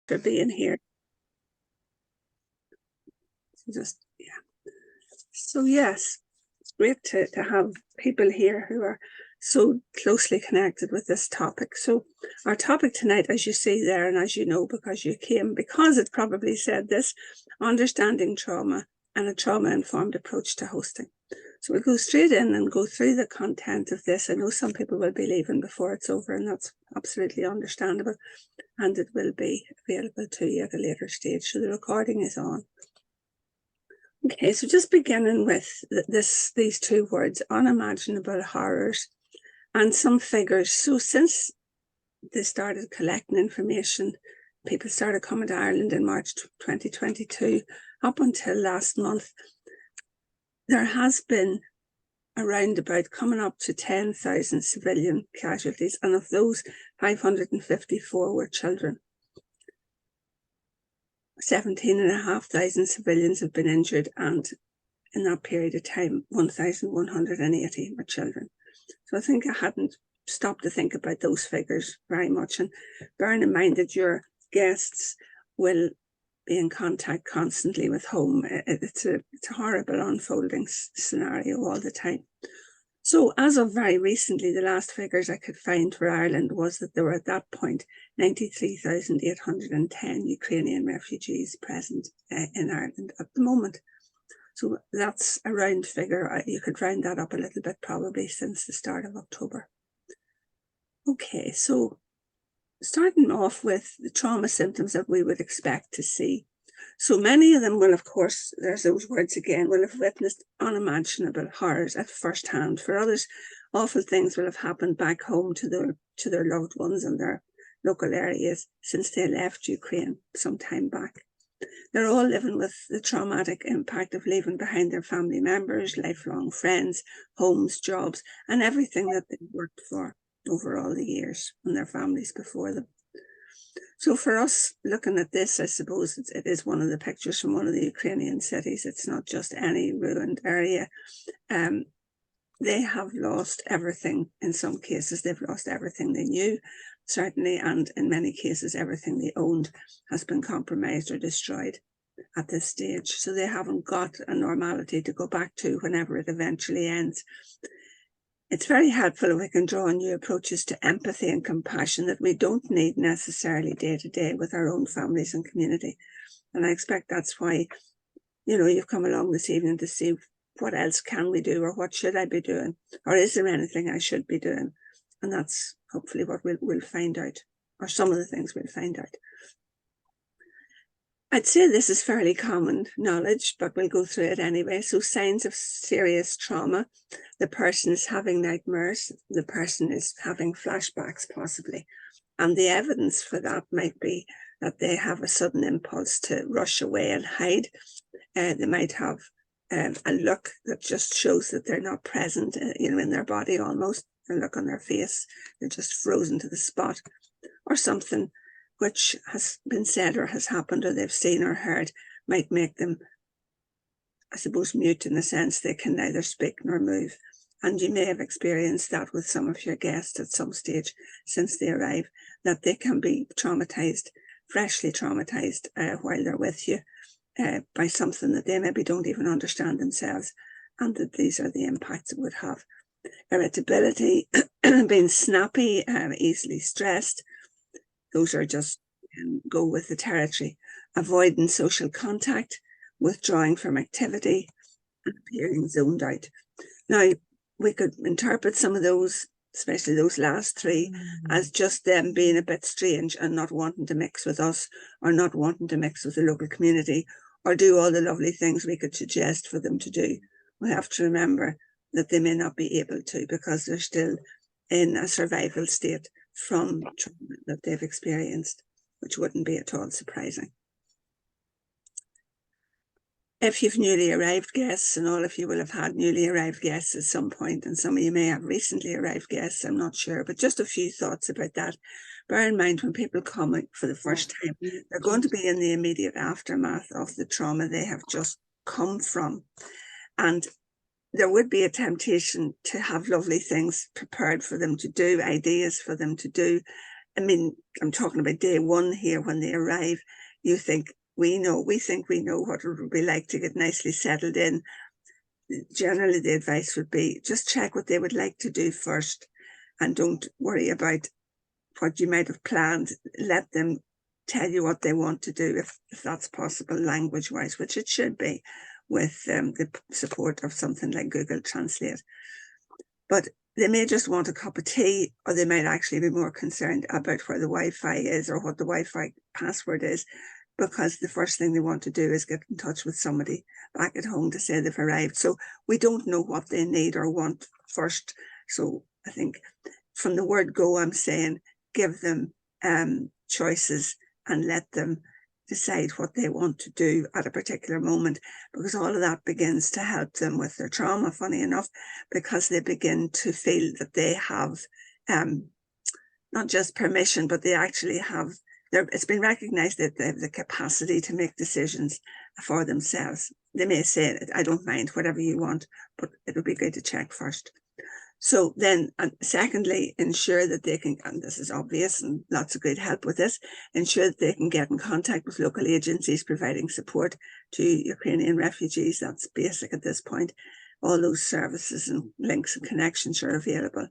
for being here. So yes, it's great to have people here who are so closely connected with this topic. So our topic tonight, as you see there, and as you know, because you came, because it probably said this, understanding trauma and a trauma-informed approach to hosting. So we'll go straight in and go through the content of this. I know some people will be leaving before it's over, and that's absolutely understandable. And it will be available to you at a later stage. So the recording is on. Okay, so just beginning with these two words, unimaginable horrors, and some figures. So since they started collecting information, people started coming to Ireland in March 2022, up until last month, there has been around about coming up to 10,000 civilian casualties, and of those, 554 were children. 17,500 civilians have been injured, and in that period of time, 1,180 were children. So I think I hadn't stopped to think about those figures very much. And bearing in mind that your guests will be in contact constantly with home, it's a horrible unfolding scenario all the time. So as of very recently, the last figures I could find for Ireland was that there were at that point 93,810 Ukrainian refugees present in Ireland at the moment. So that's a round figure. You could round that up a little bit probably since the start of October. Okay, so starting off with the trauma symptoms that we would expect to see. So many of them will, of course, there's those words again, will have witnessed unimaginable horrors at first hand. For others, awful things will have happened back home to their loved ones in their local areas since they left Ukraine some time back. They're all living with the traumatic impact of leaving behind their family members, lifelong friends, homes, jobs, and everything that they've worked for over all the years, and their families before them. So for us, looking at this, I suppose it is one of the pictures from one of the Ukrainian cities. It's not just any ruined area. They have lost everything. In some cases, they've lost everything they knew, certainly, and in many cases, everything they owned has been compromised or destroyed at this stage. So they haven't got a normality to go back to whenever it eventually ends. It's very helpful if we can draw on new approaches to empathy and compassion that we don't need necessarily day to day with our own families and community. And I expect that's why, you've come along this evening to see what else can we do, or what should I be doing, or is there anything I should be doing? And that's hopefully what we'll find out, or some of the things we'll find out. I'd say this is fairly common knowledge, but we'll go through it anyway. So signs of serious trauma: the person is having nightmares, the person is having flashbacks possibly. And the evidence for that might be that they have a sudden impulse to rush away and hide. They might have a look that just shows that they're not present, in their body almost. A look on their face, they're just frozen to the spot. Or something which has been said or has happened or they've seen or heard might make them, I suppose, mute, in the sense they can neither speak nor move. And you may have experienced that with some of your guests at some stage since they arrive, that they can be traumatized, freshly traumatized while they're with you by something that they maybe don't even understand themselves, and that these are the impacts it would have. Irritability, being snappy, easily stressed. Those are just go with the territory. Avoiding social contact, withdrawing from activity, and appearing zoned out. Now, we could interpret some of those, especially those last three, as just them being a bit strange and not wanting to mix with us, or not wanting to mix with the local community, or do all the lovely things we could suggest for them to do. We have to remember that they may not be able to, because they're still in a survival state from trauma that they've experienced, which wouldn't be at all surprising. If you've newly arrived guests, and all of you will have had newly arrived guests at some point, and some of you may have recently arrived guests, I'm not sure, but just a few thoughts about that. Bear in mind, when people come for the first time, they're going to be in the immediate aftermath of the trauma they have just come from. And there would be a temptation to have lovely things prepared for them to do, ideas for them to do, I mean, I'm talking about day one here when they arrive. You think, we think we know what it would be like to get nicely settled in. Generally, the advice would be just check what they would like to do first, and don't worry about what you might have planned. Let them tell you what they want to do, if that's possible, language-wise, which it should be, with the support of something like Google Translate. But they may just want a cup of tea, or they might actually be more concerned about where the Wi-Fi is or what the Wi-Fi password is, because the first thing they want to do is get in touch with somebody back at home to say they've arrived. So we don't know what they need or want first. So I think from the word go, I'm saying give them choices and let them decide what they want to do at a particular moment, because all of that begins to help them with their trauma, funny enough, because they begin to feel that they have not just permission, but they actually have, it's been recognized that they have the capacity to make decisions for themselves. They may say, I don't mind, whatever you want, but it would be good to check first. So then, secondly, ensure that they can, and this is obvious and lots of good help with this, ensure that they can get in contact with local agencies providing support to Ukrainian refugees. That's basic at this point. All those services and links and connections are available.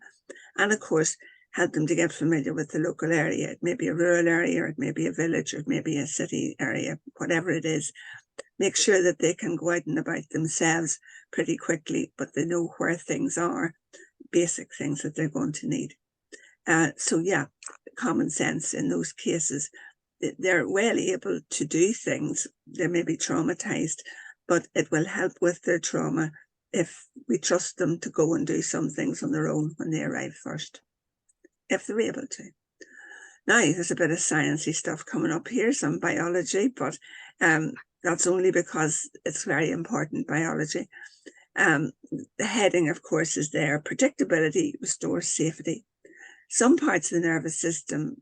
And of course, help them to get familiar with the local area. It may be a rural area, or it may be a village, or it may be a city area, whatever it is. Make sure that they can go out and about themselves pretty quickly, but they know where things are, basic things that they're going to need. So yeah, common sense in those cases. They're well able to do things. They may be traumatized, but it will help with their trauma if we trust them to go and do some things on their own when they arrive first, if they're able to. Now, there's a bit of sciencey stuff coming up here, some biology, but that's only because it's very important biology. The heading, of course, is there. Predictability restores safety. Some parts of the nervous system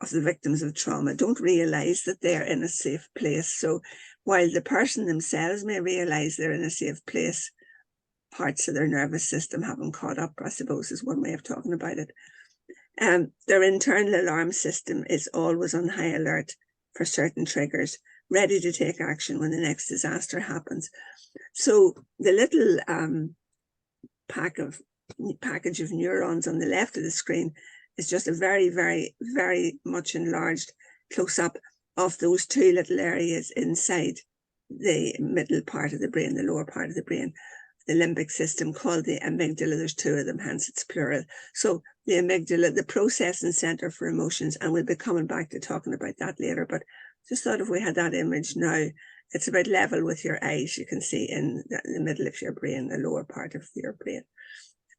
of the victims of trauma don't realise that they're in a safe place. So while the person themselves may realise they're in a safe place, parts of their nervous system haven't caught up, I suppose, is one way of talking about it. Their internal alarm system is always on high alert for certain triggers, ready to take action when the next disaster happens. So the little package of neurons on the left of the screen is just a very, very, very much enlarged close-up of those two little areas inside the middle part of the brain, the lower part of the brain, the limbic system, called the amygdala. There's two of them, hence it's plural. So the amygdala, the processing center for emotions, and we'll be coming back to talking about that later, but just thought if we had that image now, it's about level with your eyes. You can see in the middle of your brain, the lower part of your brain.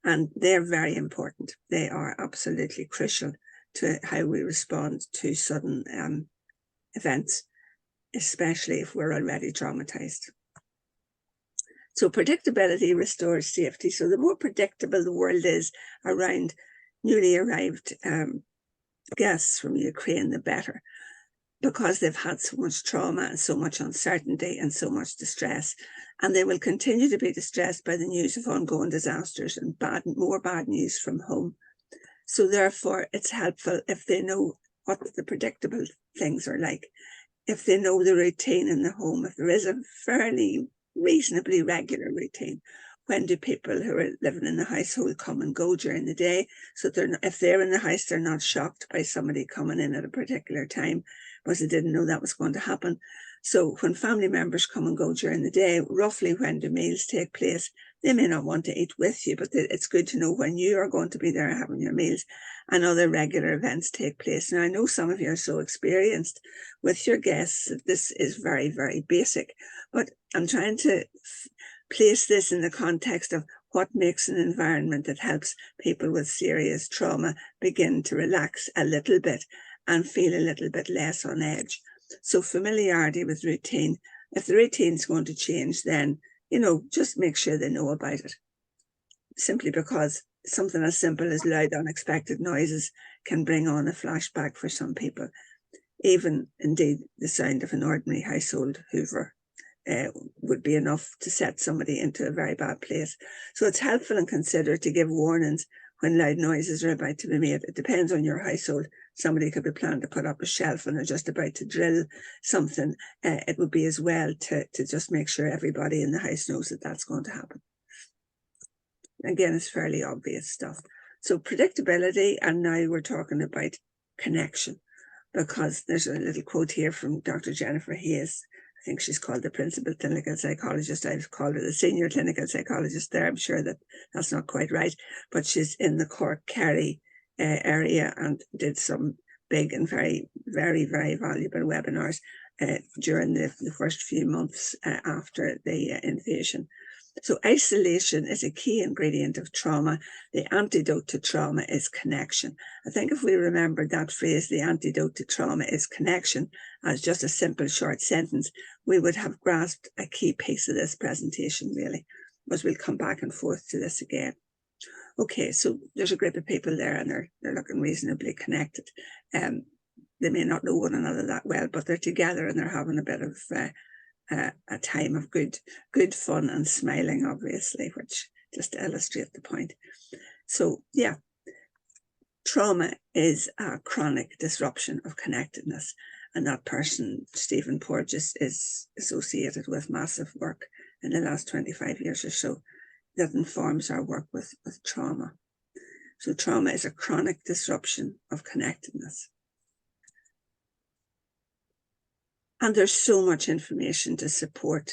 And they're very important. They are absolutely crucial to how we respond to sudden events, especially if we're already traumatized. So predictability restores safety. So the more predictable the world is around newly arrived guests from Ukraine, the better, because they've had so much trauma and so much uncertainty and so much distress. And they will continue to be distressed by the news of ongoing disasters and more bad news from home. So therefore, it's helpful if they know what the predictable things are like, if they know the routine in the home, if there is a fairly reasonably regular routine. When do people who are living in the household come and go during the day? So if they're in the house, they're not shocked by somebody coming in at a particular time, because they didn't know that was going to happen. So when family members come and go during the day, roughly when do meals take place? They may not want to eat with you, but it's good to know when you are going to be there having your meals, and other regular events take place. Now, I know some of you are so experienced with your guests that this is very, very basic, but I'm trying to place this in the context of what makes an environment that helps people with serious trauma begin to relax a little bit and feel a little bit less on edge. So familiarity with routine. If the routine's going to change, then, just make sure they know about it. Simply because something as simple as loud, unexpected noises can bring on a flashback for some people. Even, indeed, the sound of an ordinary household hoover would be enough to set somebody into a very bad place. So it's helpful and considered to give warnings when loud noises are about to be made. It depends on your household. Somebody could be planning to put up a shelf and they're just about to drill something. It would be as well to just make sure everybody in the house knows that that's going to happen. Again, it's fairly obvious stuff. So predictability, and now we're talking about connection, because there's a little quote here from Dr. Jennifer Hayes. I think she's called the principal clinical psychologist. I've called her the senior clinical psychologist there. I'm sure that that's not quite right, but she's in the Cork Kerry area and did some big and very, very, very valuable webinars during the first few months after the invasion. So isolation is a key ingredient of trauma. The antidote to trauma is connection. I think if we remembered that phrase, the antidote to trauma is connection, as just a simple short sentence, we would have grasped a key piece of this presentation, really, as we'll come back and forth to this again. Okay, so there's a group of people there and they're looking reasonably connected. They may not know one another that well, but they're together and they're having a bit of a time of good fun and smiling, obviously, which just to illustrate the point. So yeah, trauma is a chronic disruption of connectedness, and that person, Stephen Porges, is associated with massive work in the last 25 years or so that informs our work with trauma. So trauma is a chronic disruption of connectedness. And there's so much information to support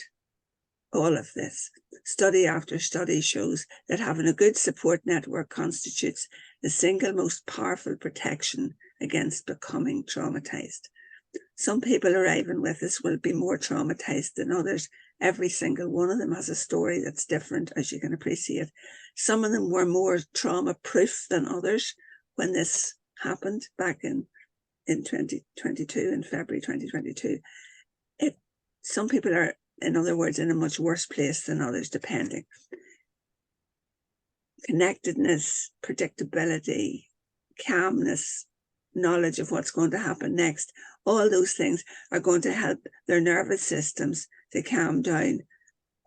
all of this. Study after study shows that having a good support network constitutes the single most powerful protection against becoming traumatized. Some people arriving with us will be more traumatized than others. Every single one of them has a story that's different, as you can appreciate. Some of them were more trauma-proof than others when this happened back in 2022, in February 2022. Some people are, in other words, in a much worse place than others, depending. Connectedness, predictability, calmness, knowledge of what's going to happen next, all those things are going to help their nervous systems to calm down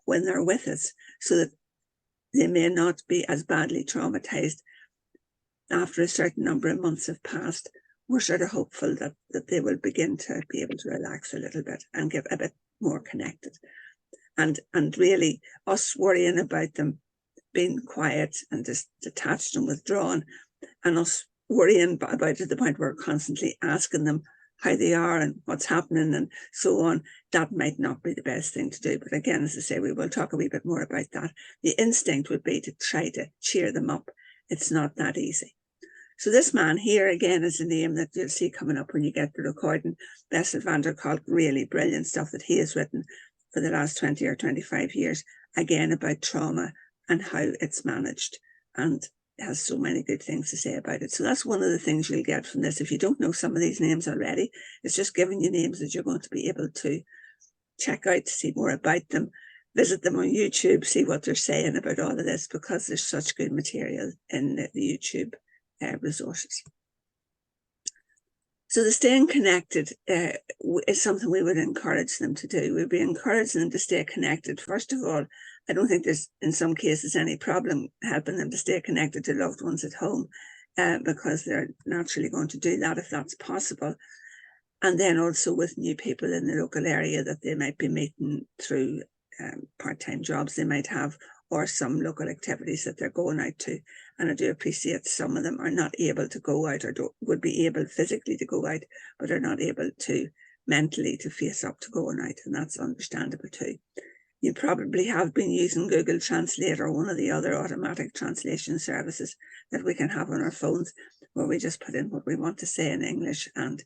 when they're with us, so that they may not be as badly traumatized after a certain number of months have passed. We're sort of hopeful that they will begin to be able to relax a little bit and get a bit more connected. And really, us worrying about them being quiet and just detached and withdrawn, and us worrying about it to the point where we're constantly asking them how they are and what's happening and so on, that might not be the best thing to do. But again, as I say, we will talk a wee bit more about that. The instinct would be to try to cheer them up. It's not that easy. So this man here, again, is a name that you'll see coming up when you get the recording. Bessel van der Kolk, really brilliant stuff that he has written for the last 20 or 25 years, again, about trauma and how it's managed, and has so many good things to say about it. So that's one of the things you'll get from this. If you don't know some of these names already, it's just giving you names that you're going to be able to check out to see more about them. Visit them on YouTube, see what they're saying about all of this, because there's such good material in the YouTube resources. So the staying connected is something we would encourage them to do. We'd be encouraging them to stay connected. First of all, I don't think there's, in some cases, any problem helping them to stay connected to loved ones at home, because they're naturally going to do that if that's possible. And then also with new people in the local area that they might be meeting through part-time jobs they might have, or some local activities that they're going out to. And I do appreciate some of them are not able to go out, or would be able physically to go out, but are not able to mentally to face up to going out, and that's understandable too. You probably have been using Google Translate or one of the other automatic translation services that we can have on our phones, where we just put in what we want to say in English and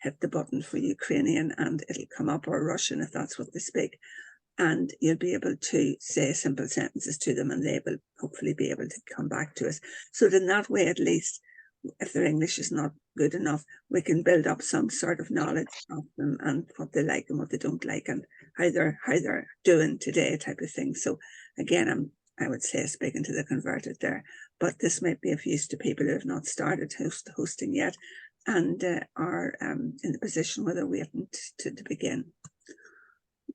hit the button for Ukrainian, and it'll come up, or Russian if that's what they speak. And you'll be able to say simple sentences to them, and they will hopefully be able to come back to us. So that in that way, at least, if their English is not good enough, we can build up some sort of knowledge of them and what they like and what they don't like, and how they're doing today, type of thing. So again, I would say speaking to the converted there, but this might be of use to people who have not started hosting yet, and are in the position where they're waiting to begin.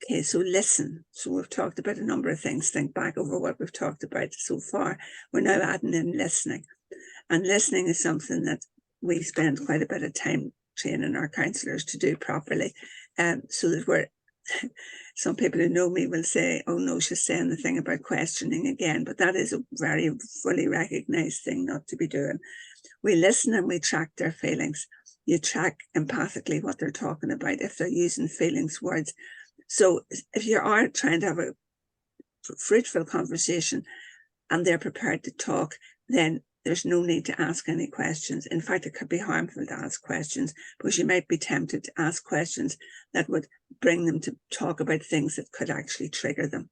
Okay, so listen. So we've talked about a number of things. Think back over what we've talked about so far. We're now adding in listening. And listening is something that we spend quite a bit of time training our counsellors to do properly, so that we're some people who know me will say, oh no, she's saying the thing about questioning again, but that is a very fully recognised thing not to be doing. We listen and we track their feelings. You track empathically what they're talking about, if they're using feelings words. So if you are trying to have a fruitful conversation and they're prepared to talk, then there's no need to ask any questions. In fact, it could be harmful to ask questions, because you might be tempted to ask questions that would bring them to talk about things that could actually trigger them.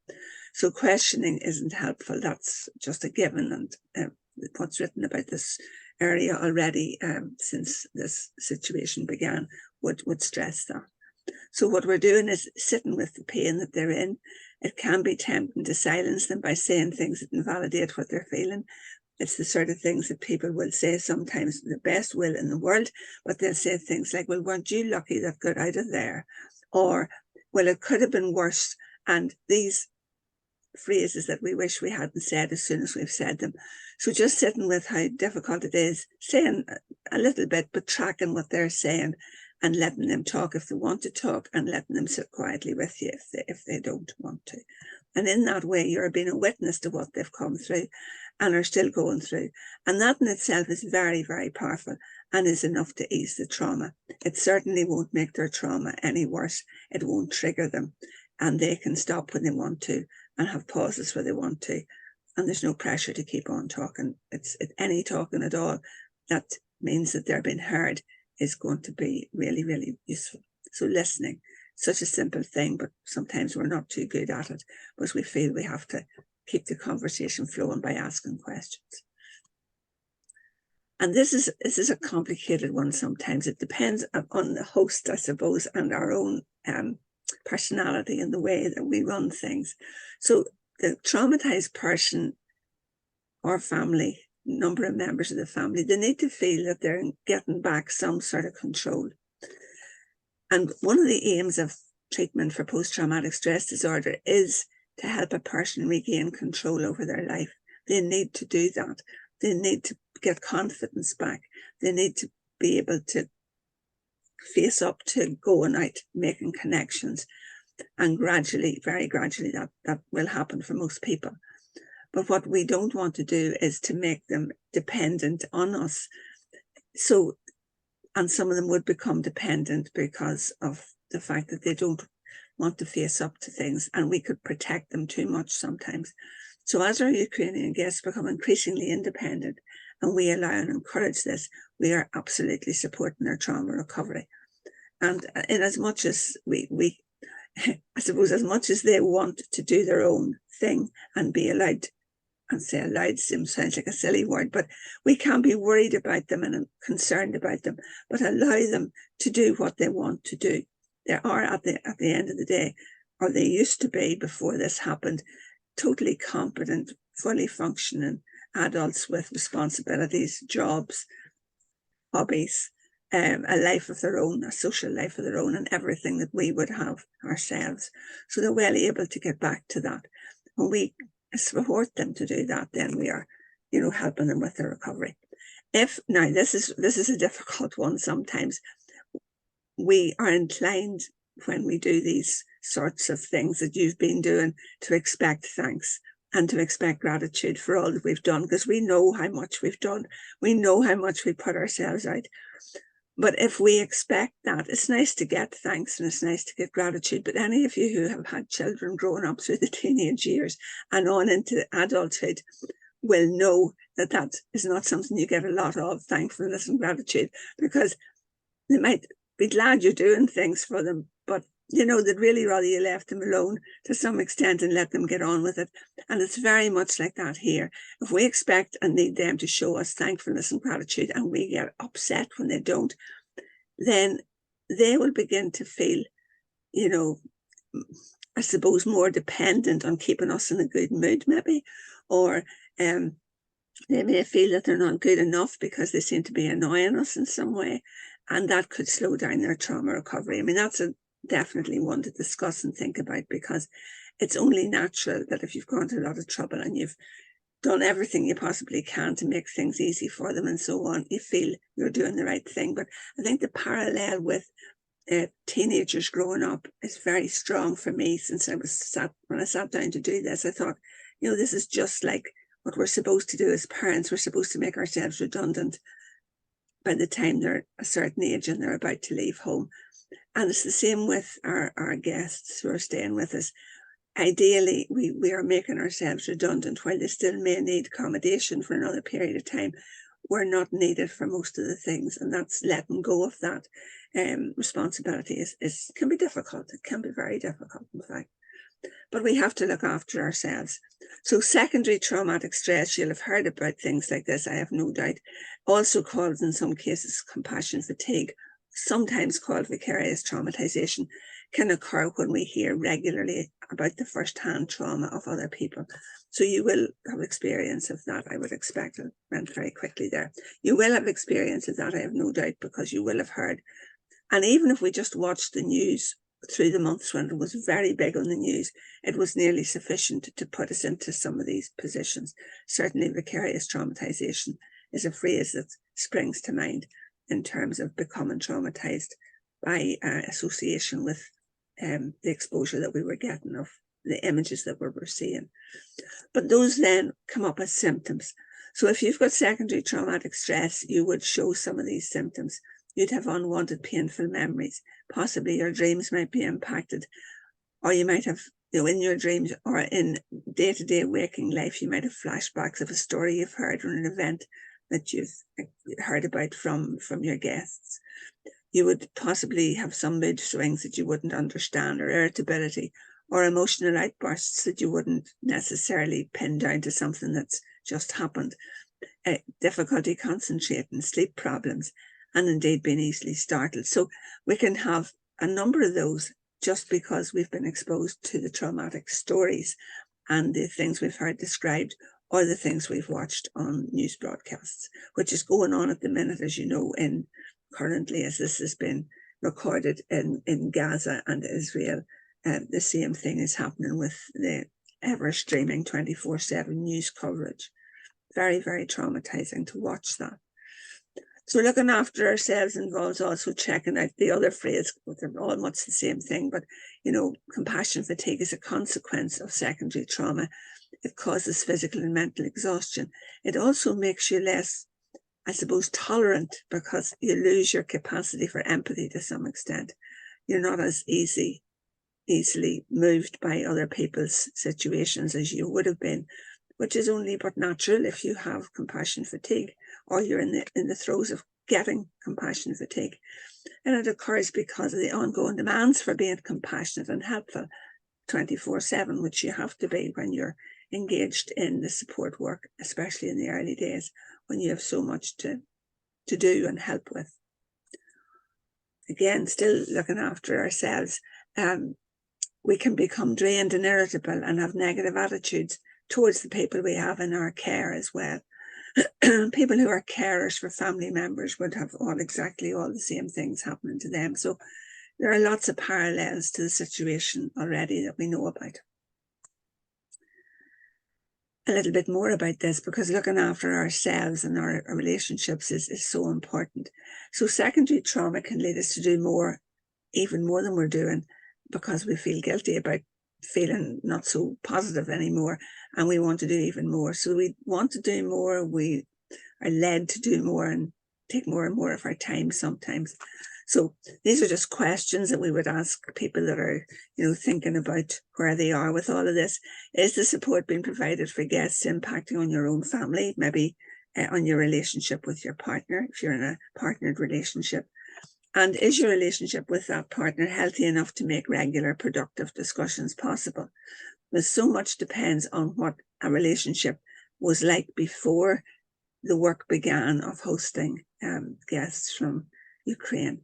So questioning isn't helpful. That's just a given, and what's written about this area already since this situation began would stress that. So what we're doing is sitting with the pain that they're in. It can be tempting to silence them by saying things that invalidate what they're feeling. It's the sort of things that people will say sometimes with the best will in the world, but they'll say things like, well, weren't you lucky that got out of there? Or, well, it could have been worse. And these phrases that we wish we hadn't said as soon as we've said them. So just sitting with how difficult it is, saying a little bit, but tracking what they're saying and letting them talk if they want to talk, and letting them sit quietly with you if they don't want to. And in that way, you're being a witness to what they've come through and are still going through. And that in itself is very, very powerful and is enough to ease the trauma. It certainly won't make their trauma any worse. It won't trigger them, and they can stop when they want to and have pauses where they want to. And there's no pressure to keep on talking. It's any talking at all that means that they're being heard is going to be really, really useful. So listening, such a simple thing, but sometimes we're not too good at it, because we feel we have to keep the conversation flowing by asking questions. And this is a complicated one sometimes. It depends on the host, I suppose, and our own personality and the way that we run things. So the traumatized person or family, number of members of the family, they need to feel that they're getting back some sort of control. And one of the aims of treatment for post-traumatic stress disorder is to help a person regain control over their life. They need to do that. They need to get confidence back. They need to be able to face up to going out, making connections. And gradually, very gradually, that will happen for most people. But what we don't want to do is to make them dependent on us. So, and some of them would become dependent because of the fact that they don't want to face up to things, and we could protect them too much sometimes. So as our Ukrainian guests become increasingly independent, and we allow and encourage this, we are absolutely supporting their trauma recovery. And in as much as we I suppose, as much as they want to do their own thing and be allowed, and say allowed sounds like a silly word, but we can be worried about them and concerned about them, but allow them to do what they want to do. They are at the end of the day, or they used to be before this happened, totally competent, fully functioning adults with responsibilities, jobs, hobbies, a life of their own, a social life of their own, and everything that we would have ourselves. So they're well able to get back to that. When we support them to do that, then we are, helping them with their recovery. Now this is a difficult one sometimes. We are inclined, when we do these sorts of things that you've been doing, to expect thanks and to expect gratitude for all that we've done, because we know how much we've done. We know how much we put ourselves out. But if we expect that, it's nice to get thanks and it's nice to get gratitude. But any of you who have had children growing up through the teenage years and on into adulthood will know that that is not something you get a lot of, thankfulness and gratitude, because they might be glad you're doing things for them, but they'd really rather you left them alone to some extent and let them get on with it. And it's very much like that here. If we expect and need them to show us thankfulness and gratitude, and we get upset when they don't, then they will begin to feel, I suppose, more dependent on keeping us in a good mood, maybe, or they may feel that they're not good enough because they seem to be annoying us in some way, and that could slow down their trauma recovery. I mean, that's definitely one to discuss and think about, because it's only natural that if you've gone to a lot of trouble and you've done everything you possibly can to make things easy for them and so on, you feel you're doing the right thing. But I think the parallel with teenagers growing up is very strong for me. Since when I sat down to do this, I thought, this is just like what we're supposed to do as parents. We're supposed to make ourselves redundant by the time they're a certain age and they're about to leave home. And it's the same with our guests who are staying with us. Ideally, we are making ourselves redundant. While they still may need accommodation for another period of time, we're not needed for most of the things, and that's letting go of that responsibility can be difficult. It can be very difficult, in fact. But we have to look after ourselves. So secondary traumatic stress, you'll have heard about things like this, I have no doubt, also called in some cases compassion fatigue, sometimes called vicarious traumatization, can occur when we hear regularly about the first-hand trauma of other people. So you will have experience of that, I would expect. I went very quickly there. You will have experience of that, I have no doubt, because you will have heard. And even if we just watched the news through the months when it was very big on the news, it was nearly sufficient to put us into some of these positions. Certainly vicarious traumatization is a phrase that springs to mind in terms of becoming traumatized by association with the exposure that we were getting of the images that we were seeing. But those then come up as symptoms. So if you've got secondary traumatic stress, you would show some of these symptoms. You'd have unwanted painful memories. Possibly your dreams might be impacted, or you might have, in your dreams or in day-to-day waking life, you might have flashbacks of a story you've heard or an event that you've heard about from your guests. You would possibly have some mood swings that you wouldn't understand, or irritability, or emotional outbursts that you wouldn't necessarily pin down to something that's just happened. Difficulty concentrating, sleep problems, and indeed being easily startled. So we can have a number of those just because we've been exposed to the traumatic stories and the things we've heard described, or the things we've watched on news broadcasts, which is going on at the minute, as you know, currently as this has been recorded in Gaza and Israel. The same thing is happening with the ever-streaming 24/7 news coverage. Very, very traumatizing to watch that. So looking after ourselves involves also checking out the other phrase, but they're all much the same thing. But, compassion fatigue is a consequence of secondary trauma. It causes physical and mental exhaustion. It also makes you less, I suppose, tolerant, because you lose your capacity for empathy to some extent. You're not as easily moved by other people's situations as you would have been, which is only but natural if you have compassion fatigue, or you're in the throes of getting compassion fatigue. And it occurs because of the ongoing demands for being compassionate and helpful 24/7, which you have to be when you're engaged in the support work, especially in the early days when you have so much to do and help with. Again, still looking after ourselves, we can become drained and irritable and have negative attitudes towards the people we have in our care as well. People who are carers for family members would have exactly all the same things happening to them. So there are lots of parallels to the situation already that we know about. A little bit more about this, because looking after ourselves and our relationships is so important. So secondary trauma can lead us to do even more than we're doing, because we feel guilty about feeling not so positive anymore, and we want to do even more. So we want to do more, we are led to do more and take more and more of our time sometimes. So these are just questions that we would ask people that are, thinking about where they are with all of this. Is the support being provided for guests impacting on your own family, maybe on your relationship with your partner, if you're in a partnered relationship? And is your relationship with that partner healthy enough to make regular, productive discussions possible? Because so much depends on what a relationship was like before the work began of hosting guests from Ukraine.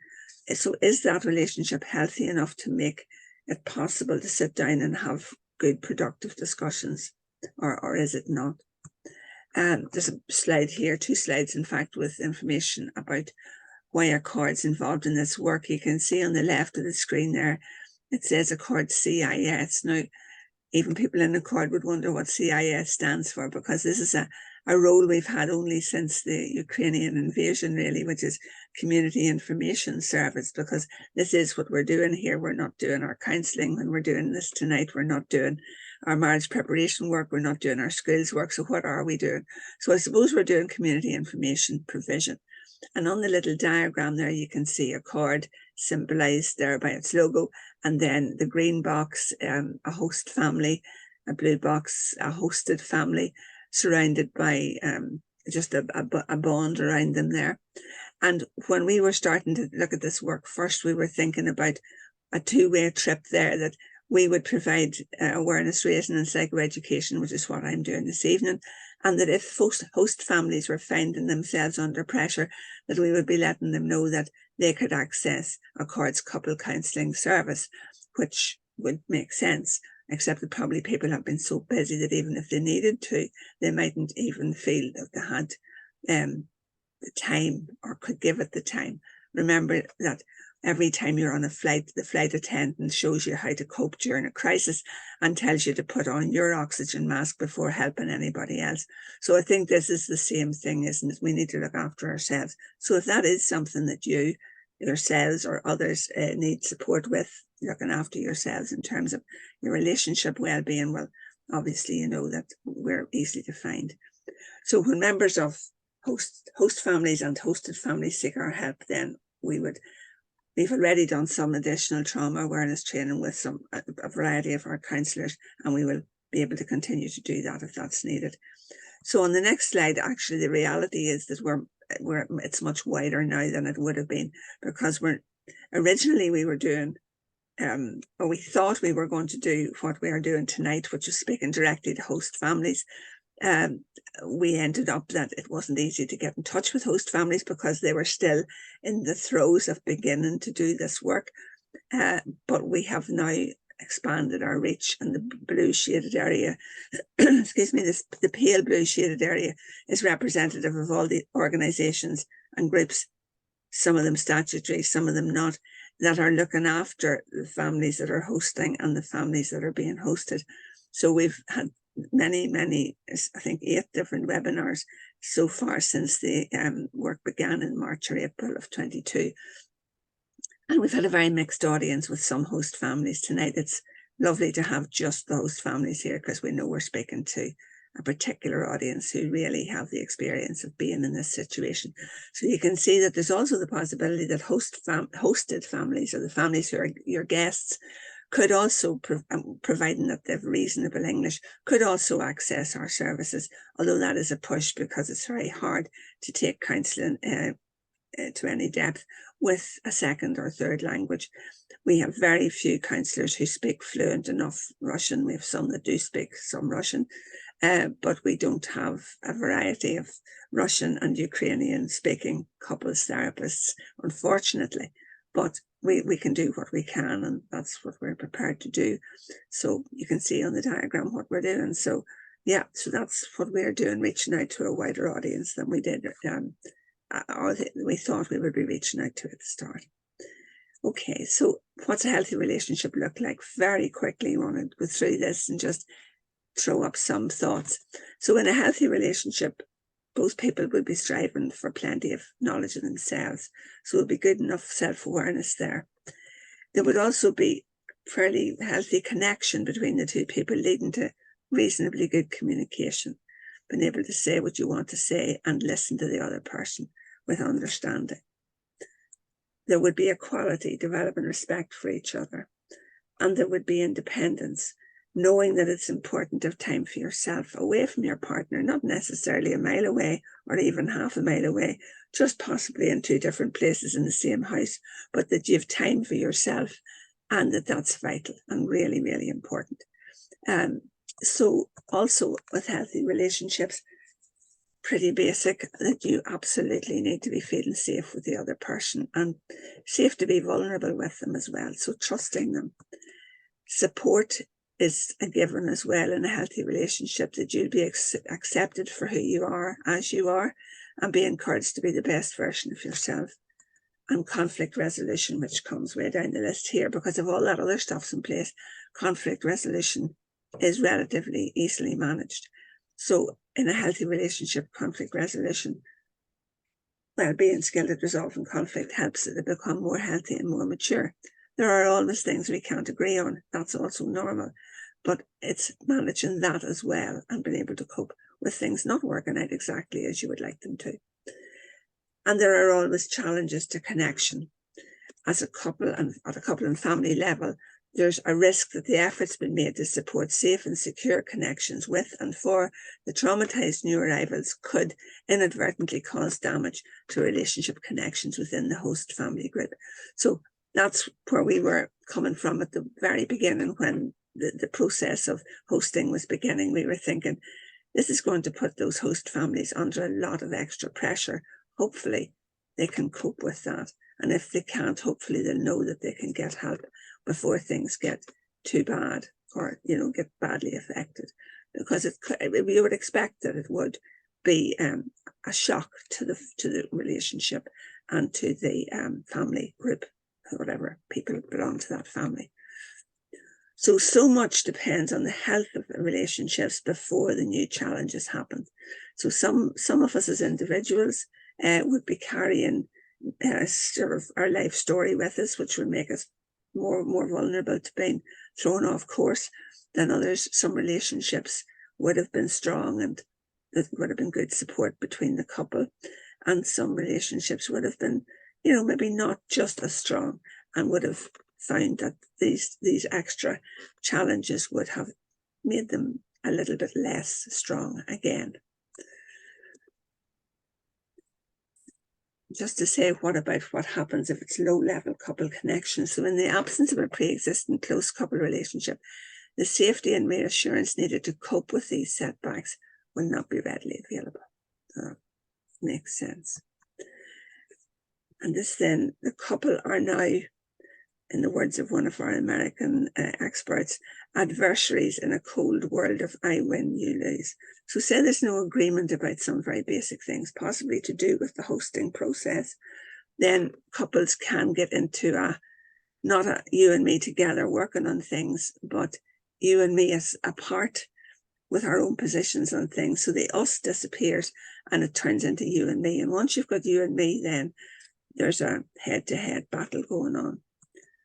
So is that relationship healthy enough to make it possible to sit down and have good, productive discussions, or is it not? There's a slide here, 2 slides, in fact, with information about why Accord's involved in this work. You can see on the left of the screen there, it says Accord CIS. Now, even people in Accord would wonder what CIS stands for, because this is a role we've had only since the Ukrainian invasion, really, which is Community Information Service, because this is what we're doing here. We're not doing our counselling when we're doing this tonight. We're not doing our marriage preparation work. We're not doing our skills work. So what are we doing? So I suppose we're doing community information provision. And on the little diagram there, you can see Accord symbolised there by its logo, and then the green box, a host family, a blue box, a hosted family, surrounded by just a bond around them there. And when we were starting to look at this work first, we were thinking about a two-way trip there, that we would provide awareness raising and psychoeducation, which is what I'm doing this evening, and that if host families were finding themselves under pressure, that we would be letting them know that they could access Accord's couple counselling service, which would make sense, except that probably people have been so busy that even if they needed to, they mightn't even feel that they had the time or could give it the time. Remember that every time you're on a flight, the flight attendant shows you how to cope during a crisis and tells you to put on your oxygen mask before helping anybody else. So I think this is the same thing, isn't it? We need to look after ourselves. So if that is something that you, yourselves or others need support with, looking after yourselves in terms of your relationship well-being, well, obviously you know that we're easy to find. So when members of host families and hosted families seek our help, then we've already done some additional trauma awareness training with a variety of our counsellors, and we will be able to continue to do that if that's needed. So on the next slide, actually, the reality is that it's much wider now than it would have been, because originally we were doing, or we thought we were going to do what we are doing tonight, which is speaking directly to host families. We ended up that it wasn't easy to get in touch with host families because they were still in the throes of beginning to do this work. But we have now expanded our reach, and the blue shaded area, excuse me, the pale blue shaded area is representative of all the organisations and groups, some of them statutory, some of them not, that are looking after the families that are hosting and the families that are being hosted. So we've had many, I think 8 different webinars so far since the work began in March or April of 22. And we've had a very mixed audience with some host families tonight. It's lovely to have just the host families here, because we know we're speaking to a particular audience who really have the experience of being in this situation. So you can see that there's also the possibility that hosted families, or the families who are your guests, could also, providing that they have reasonable English, could also access our services, although that is a push because it's very hard to take counselling to any depth with a second or third language. We have very few counsellors who speak fluent enough Russian. We have some that do speak some Russian, but we don't have a variety of Russian and Ukrainian speaking couples therapists, unfortunately. But we can do what we can, and that's what we're prepared to do. So you can see on the diagram what we're doing. So yeah, so that's what we're doing, reaching out to a wider audience than we did, or we thought we would be reaching out to at the start. Okay, so what's a healthy relationship look like? Very quickly, I want to go through this and just throw up some thoughts. So in a healthy relationship, both people would be striving for plenty of knowledge of themselves. So it would be good enough self-awareness there. There would also be fairly healthy connection between the two people, leading to reasonably good communication, being able to say what you want to say and listen to the other person with understanding. There would be equality, developing respect for each other. And there would be independence, knowing that it's important to have time for yourself away from your partner, not necessarily a mile away or even half a mile away, just possibly in 2 different places in the same house, but that you have time for yourself, and that's vital and really, really important. So also with healthy relationships, pretty basic, that you absolutely need to be feeling safe with the other person and safe to be vulnerable with them as well. So trusting them. Support is a given as well in a healthy relationship, that you'll be accepted for who you are, as you are, and be encouraged to be the best version of yourself. And conflict resolution, which comes way down the list here, because if all that other stuff's in place, conflict resolution is relatively easily managed. So in a healthy relationship, conflict resolution, well-being skilled at resolving conflict helps it to become more healthy and more mature. There are always things we can't agree on. That's also normal. But it's managing that as well and being able to cope with things not working out exactly as you would like them to. And there are always challenges to connection. As a couple and at a couple and family level, there's a risk that the efforts been made to support safe and secure connections with and for the traumatized new arrivals could inadvertently cause damage to relationship connections within the host family group. So that's where we were coming from at the very beginning when the process of hosting was beginning. We were thinking, this is going to put those host families under a lot of extra pressure. Hopefully they can cope with that. And if they can't, hopefully they'll know that they can get help before things get too bad or, get badly affected. Because we would expect that it would be a shock to the relationship and to the family group, whatever people belong to that family. So much depends on the health of the relationships before the new challenges happen. So some of us as individuals would be carrying sort of our life story with us, which would make us more vulnerable to being thrown off course than others. Some relationships would have been strong and it would have been good support between the couple, and some relationships would have been, maybe not just as strong and would have found that these extra challenges would have made them a little bit less strong again. Just to say, what happens if it's low-level couple connection? So in the absence of a pre-existing close couple relationship, the safety and reassurance needed to cope with these setbacks will not be readily available. Makes sense. And this then, the couple are now, in the words of one of our American experts, adversaries in a cold world of I win, you lose. So say there's no agreement about some very basic things, possibly to do with the hosting process, then couples can get into not you and me together working on things, but you and me as apart with our own positions on things. So the us disappears and it turns into you and me. And once you've got you and me, then there's a head-to-head battle going on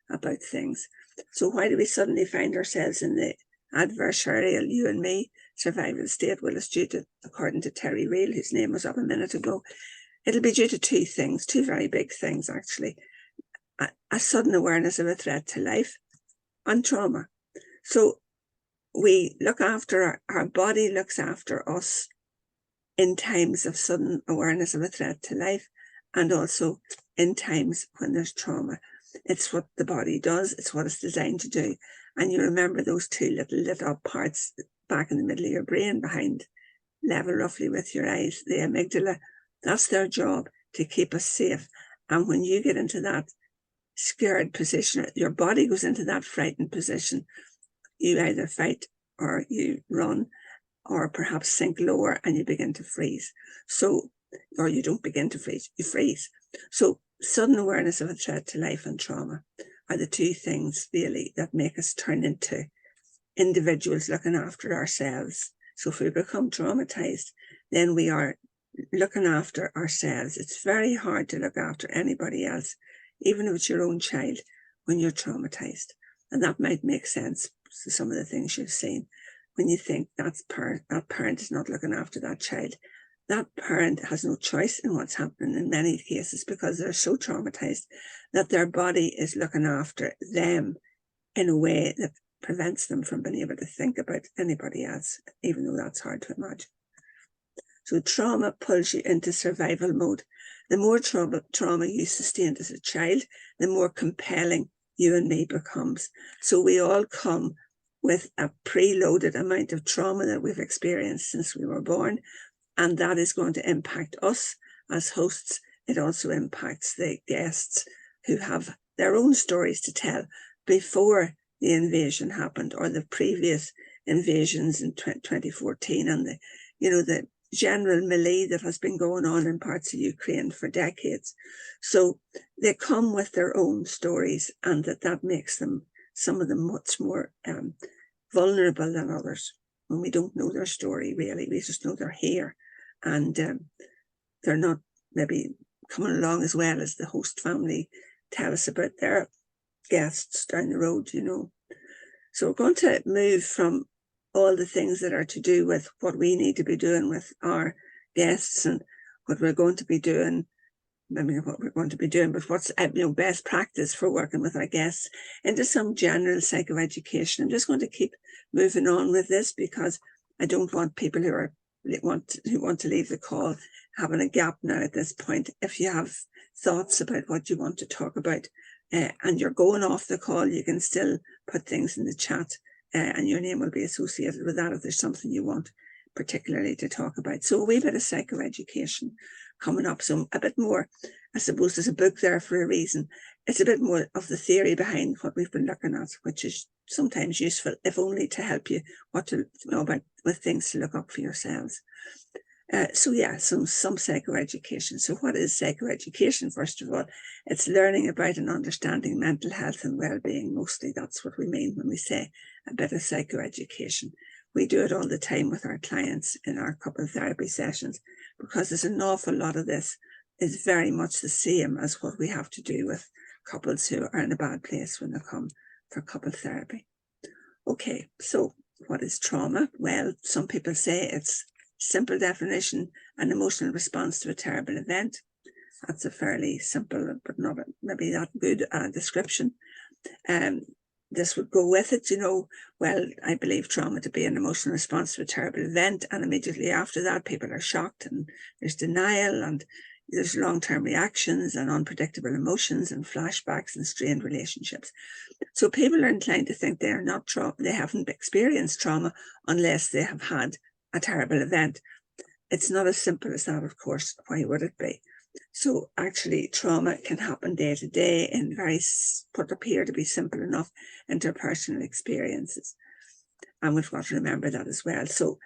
about things. So why do we suddenly find ourselves in the adversarial you and me survival state? Well, it's due to, according to Terry Real, whose name was up a minute ago, it'll be due to two things, two very big things actually. A sudden awareness of a threat to life and trauma. So we look after, our body looks after us in times of sudden awareness of a threat to life and also in times when there's trauma. It's what the body does. It's what it's designed to do. And you remember those two little lit up parts back in the middle of your brain behind, level roughly with your eyes, the amygdala. That's their job, to keep us safe. And when you get into that scared position, your body goes into that frightened position, you either fight or you run or perhaps sink lower and you begin to freeze. So, or you don't begin to freeze, you freeze. So sudden awareness of a threat to life and trauma are the two things really that make us turn into individuals looking after ourselves. So if we become traumatized, then we are looking after ourselves. It's very hard to look after anybody else, even if it's your own child, when you're traumatized. And that might make sense to some of the things you've seen. When you think that parent is not looking after that child, that parent has no choice in what's happening in many cases because they're so traumatized that their body is looking after them in a way that prevents them from being able to think about anybody else, even though that's hard to imagine. So trauma pulls you into survival mode. The more trauma you sustained as a child, the more compelling you and me becomes. So we all come with a preloaded amount of trauma that we've experienced since we were born, and that is going to impact us as hosts. It also impacts the guests who have their own stories to tell before the invasion happened or the previous invasions in 2014 and the general melee that has been going on in parts of Ukraine for decades. So they come with their own stories, and that makes them, some of them, much more vulnerable than others, when we don't know their story really. We just know they're here, and they're not maybe coming along as well as the host family tell us about their guests down the road, you know. So we're going to move from all the things that are to do with what we need to be doing with our guests and what we're going to be doing, but what's best practice for working with our guests, into some general psychoeducation. I'm just going to keep moving on with this because I don't want people who want to leave the call having a gap now at this point. If you have thoughts about what you want to talk about and you're going off the call, you can still put things in the chat and your name will be associated with that if there's something you want particularly to talk about. So a wee bit of psychoeducation coming up. So a bit more, I suppose there's a book there for a reason. It's a bit more of the theory behind what we've been looking at, which is sometimes useful, if only to help you what to know about, with things to look up for yourselves. Some psychoeducation. So what is psychoeducation? First of all, it's learning about and understanding mental health and well-being. Mostly that's what we mean when we say a bit of psychoeducation. We do it all the time with our clients in our couple therapy sessions, because there's an awful lot of this is very much the same as what we have to do with couples who are in a bad place when they come for couple therapy. Okay, so what is trauma? Well, some people say it's simple definition, an emotional response to a terrible event. That's a fairly simple, but not maybe that good description. This would go with it, you know. Well, I believe trauma to be an emotional response to a terrible event, and immediately after that, people are shocked and there's denial and there's long-term reactions and unpredictable emotions and flashbacks and strained relationships. So people are inclined to think they are not they haven't experienced trauma unless they have had a terrible event. It's not as simple as that, of course. Why would it be? So actually trauma can happen day to day in what appear to be simple enough interpersonal experiences. And we've got to remember that as well. So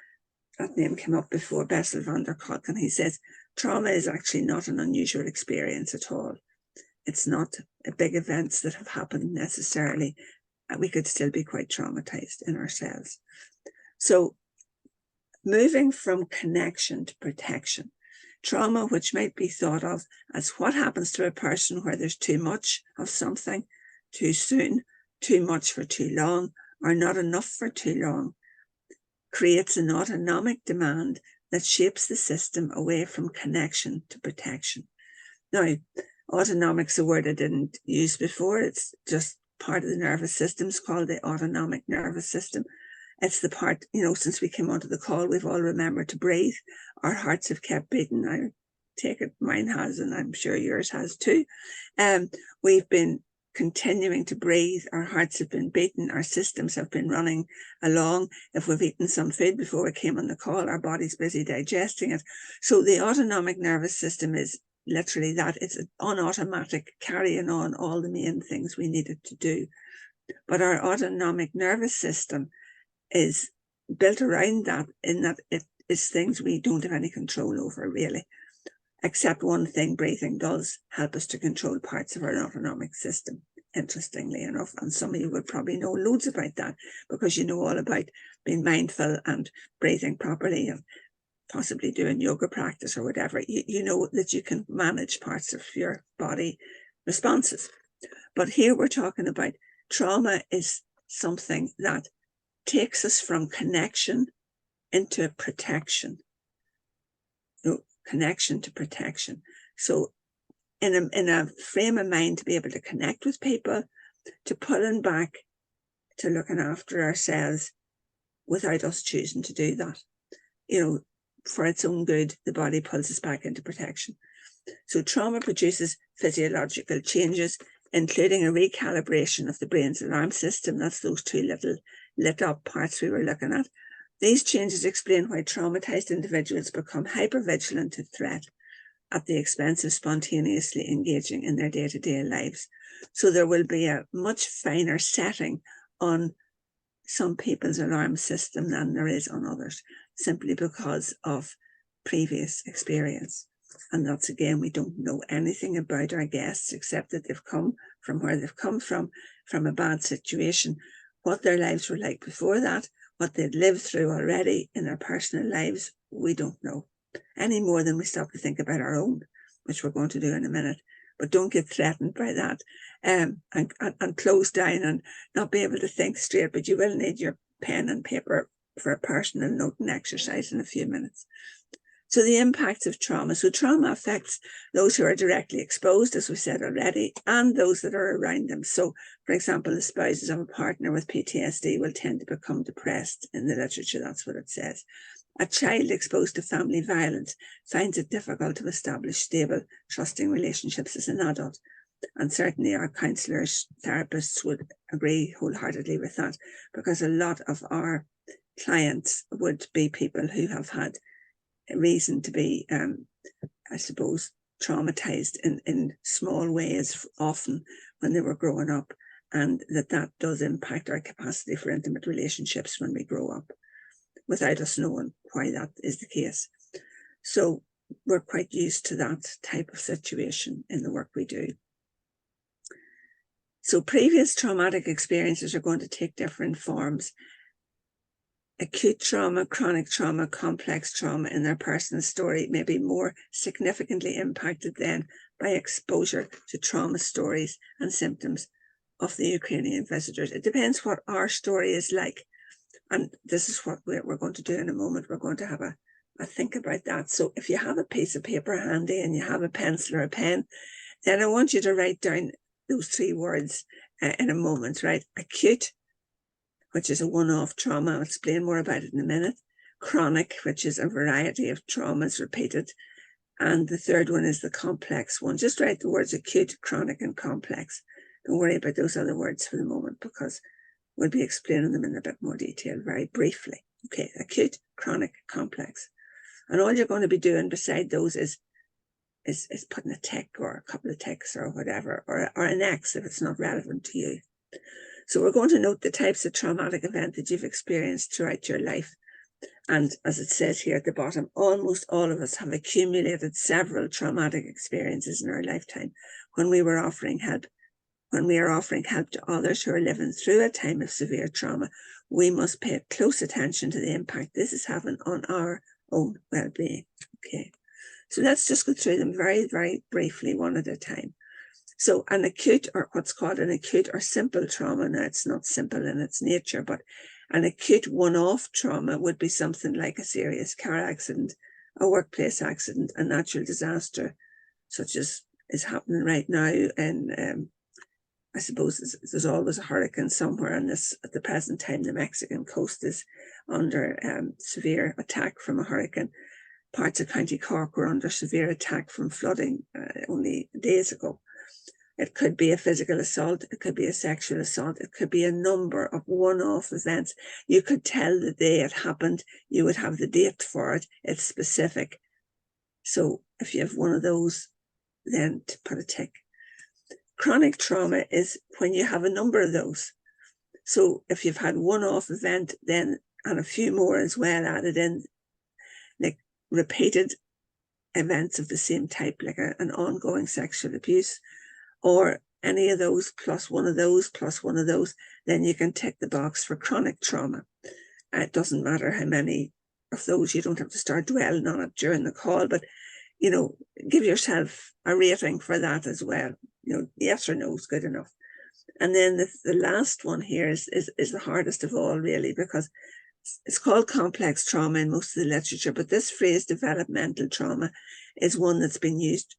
that name came up before, Bessel van der Kolk, and he says trauma is actually not an unusual experience at all. It's not big events that have happened necessarily. We could still be quite traumatized in ourselves. So moving from connection to protection. Trauma, which might be thought of as what happens to a person where there's too much of something too soon, too much for too long, or not enough for too long, creates an autonomic demand that shapes the system away from connection to protection. Now, autonomic's a word I didn't use before. It's just part of the nervous system. It's called the autonomic nervous system. It's the part, you know, since we came onto the call, we've all remembered to breathe. Our hearts have kept beating. I take it mine has, and I'm sure yours has too. We've been continuing to breathe. Our hearts have been beating. Our systems have been running along. If we've eaten some food before we came on the call, our body's busy digesting it. So the autonomic nervous system is literally that. It's on automatic, carrying on all the main things we needed to do. But our autonomic nervous system is built around that, in that it is things we don't have any control over, really. Except one thing, breathing does help us to control parts of our autonomic system, interestingly enough. And some of you would probably know loads about that because you know all about being mindful and breathing properly and possibly doing yoga practice or whatever. You know that you can manage parts of your body responses. But here we're talking about trauma is something that takes us from connection into protection. No, connection to protection. So in a frame of mind to be able to connect with people, to pulling back, to looking after ourselves without us choosing to do that. You know, for its own good, the body pulls us back into protection. So trauma produces physiological changes, including a recalibration of the brain's alarm system. That's those two little lit up parts we were looking at. These changes explain why traumatized individuals become hypervigilant to threat at the expense of spontaneously engaging in their day-to-day lives. So there will be a much finer setting on some people's alarm system than there is on others, simply because of previous experience. And that's, again, we don't know anything about our guests except that they've come from where they've come from a bad situation. what their lives were like before that, what they'd lived through already in their personal lives, we don't know, any more than we stop to think about our own, which we're going to do in a minute. But don't get threatened by that and close down and not be able to think straight. But you will need your pen and paper for a personal noting exercise in a few minutes. So the impacts of trauma. So trauma affects those who are directly exposed, as we said already, and those that are around them. So, for example, the spouses of a partner with PTSD will tend to become depressed in the literature. That's what it says. A child exposed to family violence finds it difficult to establish stable, trusting relationships as an adult. And certainly our counsellors, therapists would agree wholeheartedly with that, because a lot of our clients would be people who have had reason to be, I suppose, traumatized in small ways, often when they were growing up, and that does impact our capacity for intimate relationships when we grow up, without us knowing why that is the case. So we're quite used to that type of situation in the work we do. So previous traumatic experiences are going to take different forms. Acute trauma, chronic trauma, complex trauma in their personal story may be more significantly impacted then by exposure to trauma stories and symptoms of the Ukrainian visitors. It depends what our story is like. And this is what we're going to do in a moment. We're going to have a think about that. So if you have a piece of paper handy and you have a pencil or a pen, then I want you to write down those three words in a moment, right? Acute, which is a one-off trauma. I'll explain more about it in a minute. Chronic, which is a variety of traumas repeated. And the third one is the complex one. Just write the words acute, chronic, and complex. Don't worry about those other words for the moment, because we'll be explaining them in a bit more detail very briefly. Okay, acute, chronic, complex. And all you're going to be doing beside those is putting a tick or a couple of ticks or whatever, or an X if it's not relevant to you. So we're going to note the types of traumatic event that you've experienced throughout your life. And as it says here at the bottom, almost all of us have accumulated several traumatic experiences in our lifetime. When we are offering help to others who are living through a time of severe trauma, we must pay close attention to the impact this is having on our own well-being. Okay, so let's just go through them very, very briefly, one at a time. So an acute, or what's called an acute or simple trauma, now it's not simple in its nature, but an acute one-off trauma would be something like a serious car accident, a workplace accident, a natural disaster, such as is happening right now. And I suppose there's always a hurricane somewhere, and at the present time, the Mexican coast is under severe attack from a hurricane. Parts of County Cork were under severe attack from flooding only days ago. It could be a physical assault, it could be a sexual assault, it could be a number of one-off events. You could tell the day it happened, you would have the date for it, it's specific. So if you have one of those, then to put a tick. Chronic trauma is when you have a number of those. So if you've had one-off event, then, and a few more as well added in, like repeated events of the same type, like an ongoing sexual abuse, or any of those plus one of those plus one of those, then you can tick the box for chronic trauma. It doesn't matter how many of those, you don't have to start dwelling on it during the call, but, you know, give yourself a rating for that as well. You know, yes or no is good enough. And then the last one here is the hardest of all, really, because it's called complex trauma in most of the literature, but this phrase developmental trauma is one that's been used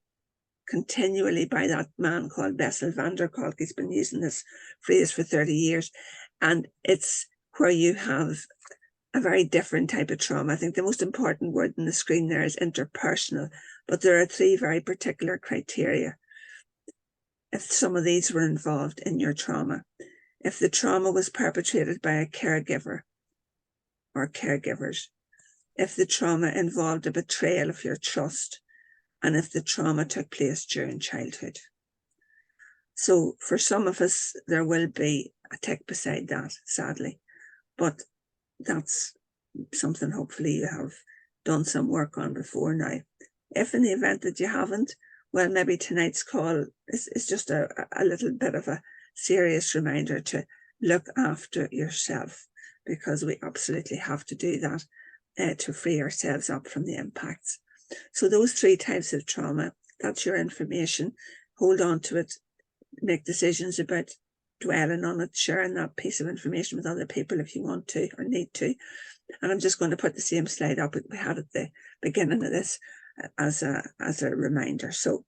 continually by that man called Bessel van der Kolk. He's been using this phrase for 30 years. And it's where you have a very different type of trauma. I think the most important word on the screen there is interpersonal, but there are three very particular criteria. If some of these were involved in your trauma, if the trauma was perpetrated by a caregiver or caregivers, if the trauma involved a betrayal of your trust, and if the trauma took place during childhood. So for some of us, there will be a tick beside that, sadly, but that's something hopefully you have done some work on before now. If in the event that you haven't, well, maybe tonight's call is just a little bit of a serious reminder to look after yourself, because we absolutely have to do that to free ourselves up from the impacts. So those 3 types of trauma, that's your information. Hold on to it, make decisions about dwelling on it, sharing that piece of information with other people if you want to or need to. And I'm just going to put the same slide up that we had at the beginning of this as a reminder. So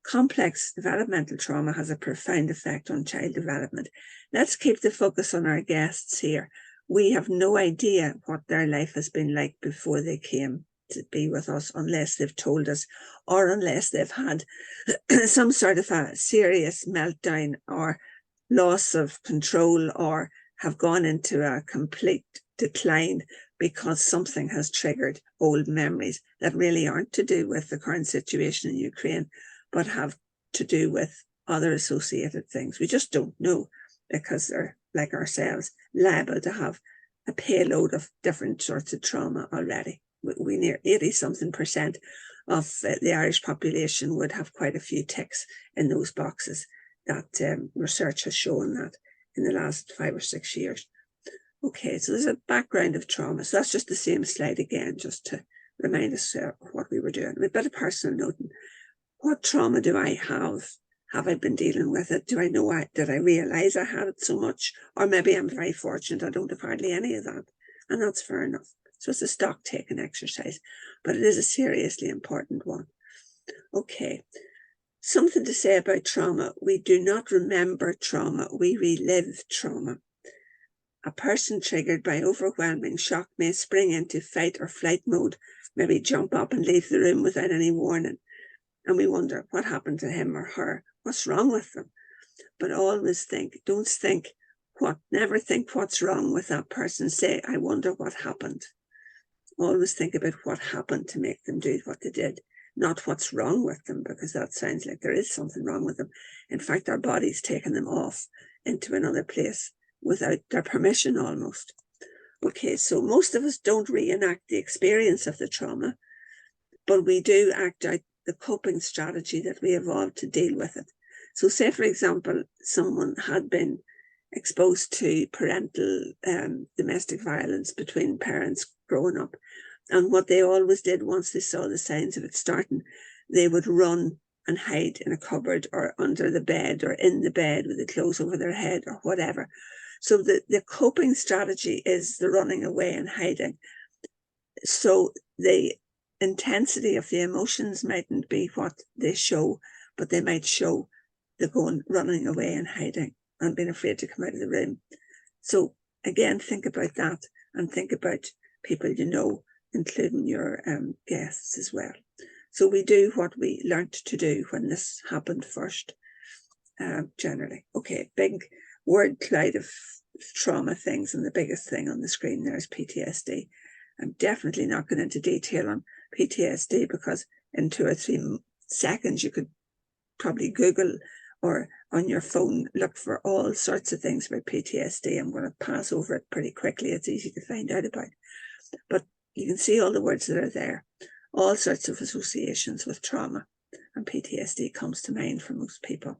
complex developmental trauma has a profound effect on child development. Let's keep the focus on our guests here. We have no idea what their life has been like before they came to be with us, unless they've told us, or unless they've had some sort of a serious meltdown or loss of control, or have gone into a complete decline because something has triggered old memories that really aren't to do with the current situation in Ukraine, but have to do with other associated things. We just don't know, because they're, like ourselves, liable to have a payload of different sorts of trauma already. We near 80-something% of the Irish population would have quite a few ticks in those boxes. That research has shown that in the last 5 or 6 years. Okay, so there's a background of trauma. So that's just the same slide again, just to remind us what we were doing. A bit of personal noting. What trauma do I have? Have I been dealing with it? Do I know did I realise I had it so much? Or maybe I'm very fortunate, I don't have hardly any of that. And that's fair enough. So it's a stock taking exercise, but it is a seriously important one. Okay, something to say about trauma. We do not remember trauma, we relive trauma. A person triggered by overwhelming shock may spring into fight or flight mode, maybe jump up and leave the room without any warning. And we wonder what happened to him or her, what's wrong with them. But always think, don't think never think what's wrong with that person. Say, I wonder what happened. Always think about what happened to make them do what they did, not what's wrong with them, because that sounds like there is something wrong with them. In fact, our body's taken them off into another place without their permission almost. Okay, so most of us don't reenact the experience of the trauma, but we do act out the coping strategy that we evolved to deal with it. So say, for example, someone had been exposed to parental domestic violence between parents growing up. And what they always did once they saw the signs of it starting, they would run and hide in a cupboard or under the bed or in the bed with the clothes over their head or whatever. So the coping strategy is the running away and hiding. So the intensity of the emotions mightn't be what they show, but they might show the running away and hiding and being afraid to come out of the room. So again, think about that, and think about people you know, including your guests as well. So we do what we learnt to do when this happened first, generally. Okay, big word cloud of trauma things, and the biggest thing on the screen there is PTSD. I'm definitely not going into detail on PTSD, because in 2 or 3 seconds you could probably Google or on your phone look for all sorts of things about PTSD. I'm going to pass over it pretty quickly. It's easy to find out about. But you can see all the words that are there. All sorts of associations with trauma, and PTSD comes to mind for most people.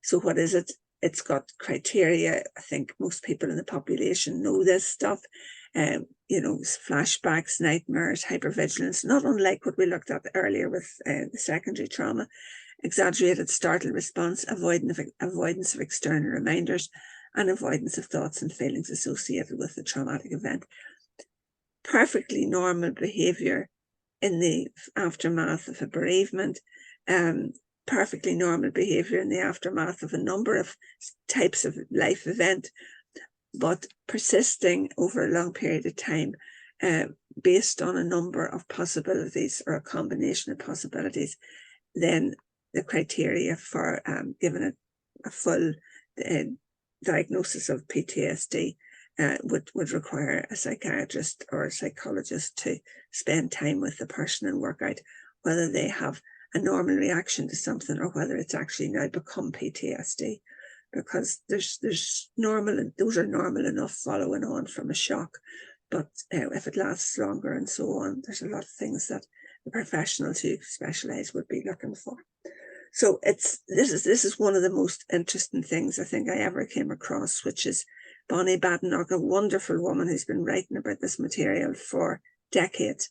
So what is it? It's got criteria. I think most people in the population know this stuff. Flashbacks, nightmares, hypervigilance, not unlike what we looked at earlier with the secondary trauma. Exaggerated startle response, avoidance of external reminders, and avoidance of thoughts and feelings associated with the traumatic event. Perfectly normal behaviour in the aftermath of a bereavement, perfectly normal behaviour in the aftermath of a number of types of life event, but persisting over a long period of time based on a number of possibilities or a combination of possibilities, then the criteria for giving it a full diagnosis of PTSD would require a psychiatrist or a psychologist to spend time with the person and work out whether they have a normal reaction to something or whether it's actually now become PTSD. Because those are normal enough following on from a shock. But if it lasts longer and so on, there's a lot of things that the professionals who specialise would be looking for. So this is one of the most interesting things I think I ever came across, which is Bonnie Badenoch, a wonderful woman who's been writing about this material for decades.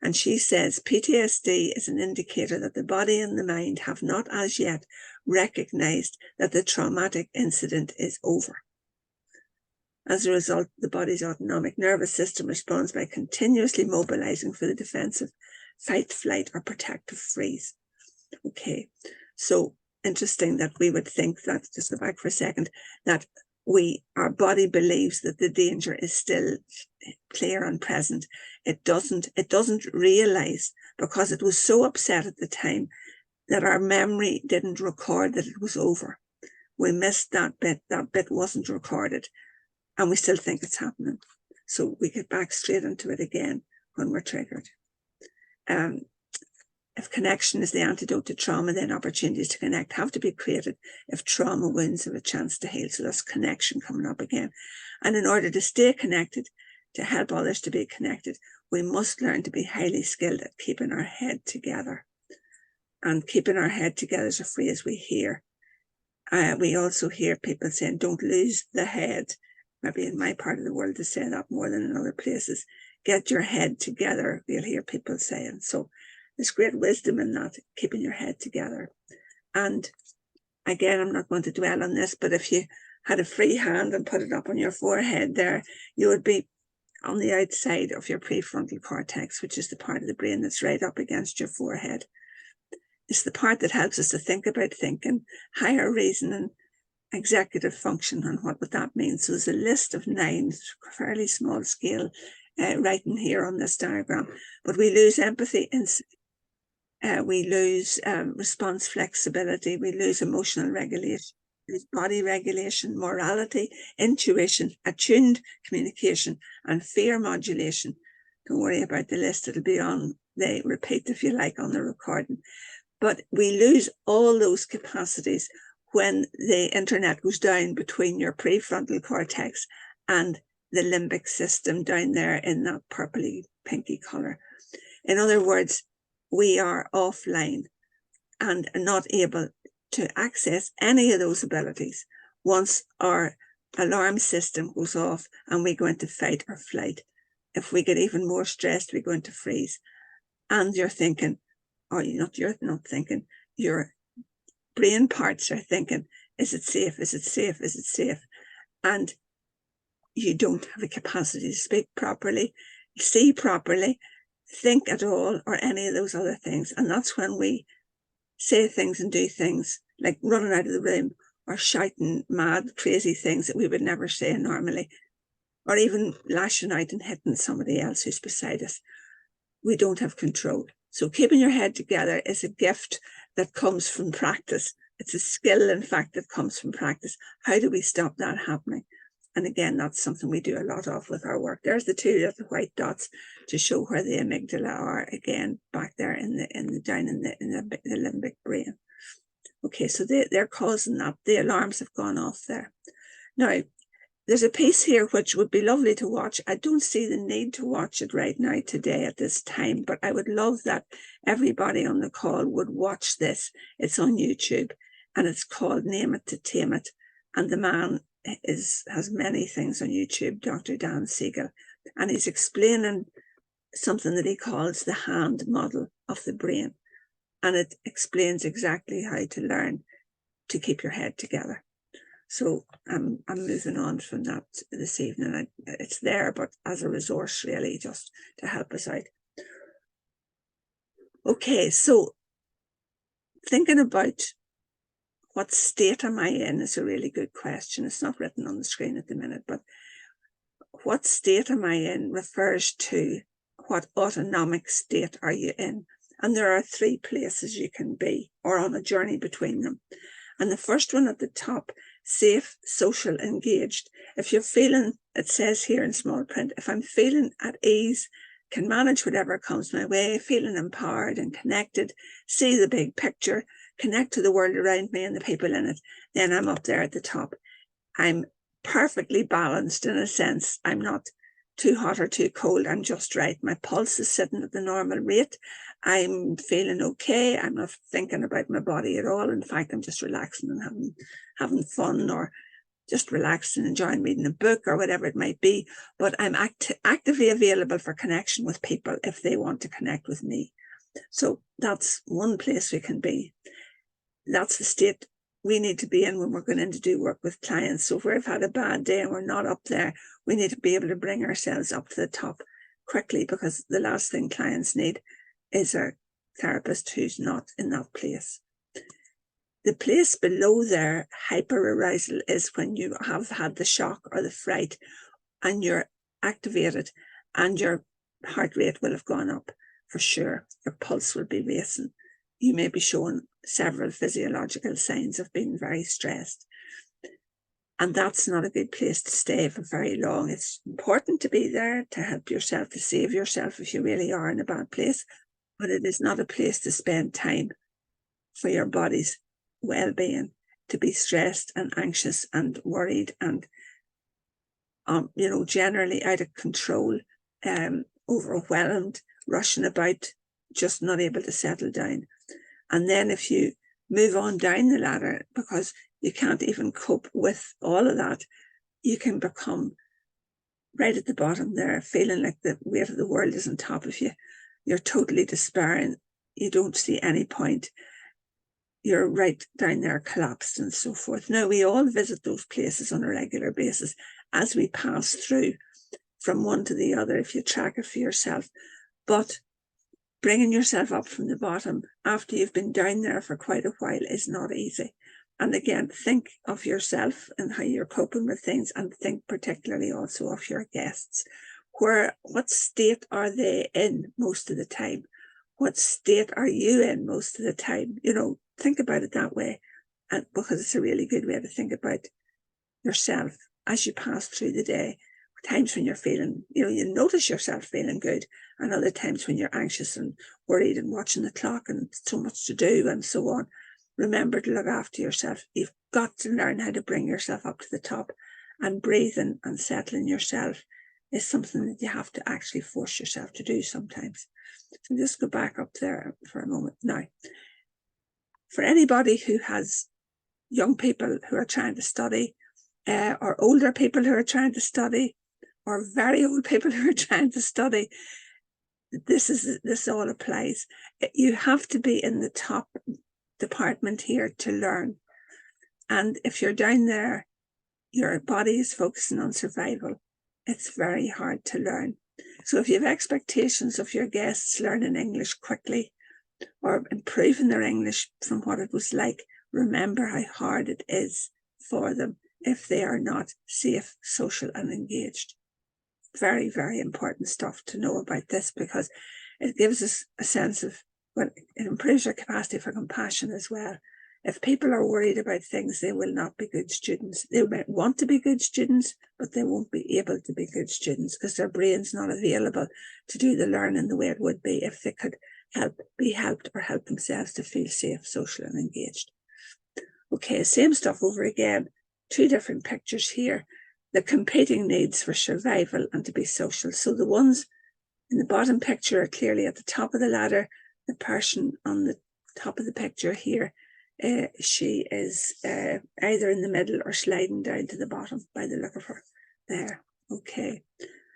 And she says PTSD is an indicator that the body and the mind have not as yet recognized that the traumatic incident is over. As a result, the body's autonomic nervous system responds by continuously mobilizing for the defensive fight, flight, or protective freeze. Okay, so interesting that we would think that, just go back for a second, that our body believes that the danger is still clear and present. It doesn't realize, because it was so upset at the time, that our memory didn't record that it was over. We missed that bit wasn't recorded, and we still think it's happening. So we get back straight into it again when we're triggered. If connection is the antidote to trauma, then opportunities to connect have to be created if trauma wounds have a chance to heal. So that's connection coming up again. And in order to stay connected, to help others to be connected, we must learn to be highly skilled at keeping our head together. And keeping our head together is a phrase we hear. We also hear people saying, don't lose the head. Maybe in my part of the world they say that more than in other places. Get your head together, we'll hear people saying. So there's great wisdom in that, keeping your head together. And again, I'm not going to dwell on this, but if you had a free hand and put it up on your forehead there, you would be on the outside of your prefrontal cortex, which is the part of the brain that's right up against your forehead. It's the part that helps us to think about thinking, higher reasoning, executive function, and what would that mean. So there's a list of 9, fairly small scale, writing here on this diagram. But we lose empathy, we lose response flexibility, we lose emotional regulation, lose body regulation, morality, intuition, attuned communication, and fear modulation. Don't worry about the list, it'll be on the repeat if you like on the recording. But we lose all those capacities when the internet goes down between your prefrontal cortex and the limbic system down there in that purpley pinky color. In other words, we are offline and not able to access any of those abilities once our alarm system goes off and we go into fight or flight. If we get even more stressed, we go into freeze. And you're thinking, or you're not thinking, your brain parts are thinking, is it safe? Is it safe? Is it safe? And you don't have the capacity to speak properly, see properly, think at all, or any of those other things. And that's when we say things and do things like running out of the room or shouting mad, crazy things that we would never say normally, or even lashing out and hitting somebody else who's beside us. We don't have control. So keeping your head together is a gift that comes from practice. It's a skill, in fact, that comes from practice. How do we stop that happening? And again, that's something we do a lot of with our work. There's the 2 little white dots to show where the amygdala are, again, back there in the limbic brain. Okay, so they're causing that. The alarms have gone off there. Now, there's a piece here which would be lovely to watch. I don't see the need to watch it right now today at this time, but I would love that everybody on the call would watch this. It's on YouTube and it's called Name It to Tame It. And the man has many things on YouTube, Dr. Dan Siegel, and he's explaining something that he calls the hand model of the brain. And it explains exactly how to learn to keep your head together. So I'm moving on from that this evening. It's there, but as a resource, really, just to help us out. Okay, so thinking about what state am I in is a really good question. It's not written on the screen at the minute, but what state am I in refers to what autonomic state are you in. And there are 3 places you can be, or on a journey between them. And the first one at the top, safe, social, engaged. If you're feeling, it says here in small print, if I'm feeling at ease, can manage whatever comes my way, feeling empowered and connected, see the big picture, connect to the world around me and the people in it, then I'm up there at the top. I'm perfectly balanced in a sense. I'm not too hot or too cold. I'm just right. My pulse is sitting at the normal rate. I'm feeling okay. I'm not thinking about my body at all. In fact, I'm just relaxing and having fun, or just relaxing, enjoying reading a book or whatever it might be. But I'm actively available for connection with people if they want to connect with me. So that's one place we can be. That's the state we need to be in when we're going in to do work with clients. So if we've had a bad day and we're not up there, we need to be able to bring ourselves up to the top quickly, because the last thing clients need is a therapist who's not in that place. The place below there, hyperarousal, is when you have had the shock or the fright and you're activated, and your heart rate will have gone up for sure. Your pulse will be racing. You may be showing several physiological signs of being very stressed. And that's not a good place to stay for very long. It's important to be there to help yourself, to save yourself if you really are in a bad place, but it is not a place to spend time for your body's well-being, to be stressed and anxious and worried and, generally out of control, overwhelmed, rushing about, just not able to settle down. And then if you move on down the ladder, because you can't even cope with all of that, you can become right at the bottom there, feeling like the weight of the world is on top of you. You're totally despairing. You don't see any point. You're right down there, collapsed and so forth. Now, we all visit those places on a regular basis as we pass through from one to the other, if you track it for yourself. But bringing yourself up from the bottom after you've been down there for quite a while is not easy. And again, think of yourself and how you're coping with things, and think particularly also of your guests. What state are they in most of the time? What state are you in most of the time? Think about it that way, and because it's a really good way to think about yourself as you pass through the day. Times when you're feeling, you notice yourself feeling good, and other times when you're anxious and worried and watching the clock and so much to do and so on. Remember to look after yourself. You've got to learn how to bring yourself up to the top, and breathing and settling yourself is something that you have to actually force yourself to do sometimes. So just go back up there for a moment now. For anybody who has young people who are trying to study, or older people who are trying to study, or very old people who are trying to study, this all applies. You have to be in the top department here to learn. And if you're down there, your body is focusing on survival. It's very hard to learn. So if you have expectations of your guests learning English quickly or improving their English from what it was like, remember how hard it is for them if they are not safe, social, and engaged. Very, very important stuff to know about this, because it gives us a sense of, well, it improves our capacity for compassion as well. If people are worried about things, they will not be good students. They might want to be good students, but they won't be able to be good students because their brain's not available to do the learning the way it would be if they could be helped or help themselves to feel safe, social, and engaged. Okay, same stuff over again. Two different pictures here. The competing needs for survival and to be social. So the ones in the bottom picture are clearly at the top of the ladder. The person on the top of the picture here, she is either in the middle or sliding down to the bottom by the look of her there. Okay.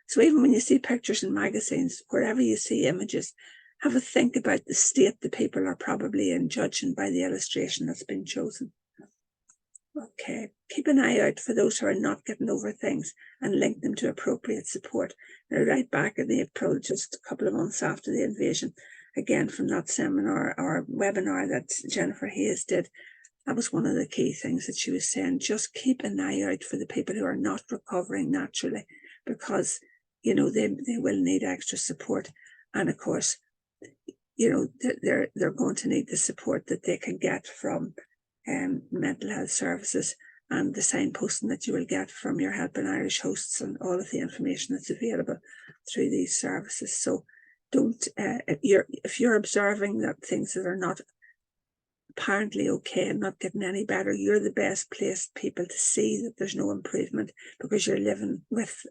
So even when you see pictures in magazines, wherever you see images, have a think about the state the people are probably in, judging by the illustration that's been chosen. Okay, keep an eye out for those who are not getting over things and link them to appropriate support. Now, right back in April, just a couple of months after the invasion, again from that seminar or webinar that Jennifer Hayes did, that was one of the key things that she was saying. Just keep an eye out for the people who are not recovering naturally, because, they will need extra support. And of course, they're going to need the support that they can get from mental health services and the signposting that you will get from your Helping Irish hosts and all of the information that's available through these services. So don't, if you're observing that things that are not apparently okay and not getting any better, you're the best placed people to see that there's no improvement, because you're living with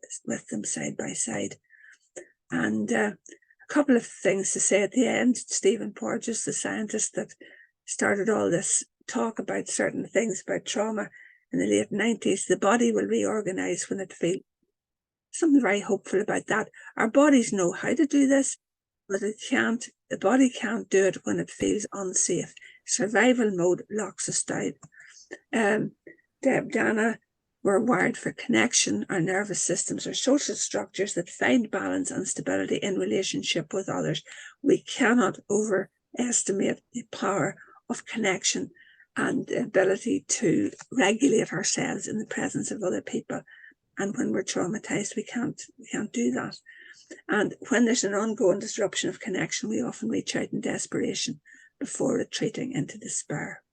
them side by side. And a couple of things to say at the end. Stephen Porges, the scientist that started all this talk about certain things about trauma in the late 90s, the body will reorganize when it feels. Something very hopeful about that. Our bodies know how to do this, but the body can't do it when it feels unsafe. Survival mode locks us down. Dana, we're wired for connection. Our nervous systems are social structures that find balance and stability in relationship with others. We cannot overestimate the power of connection and the ability to regulate ourselves in the presence of other people. And when we're traumatized, we can't do that. And when there's an ongoing disruption of connection, we often reach out in desperation before retreating into despair.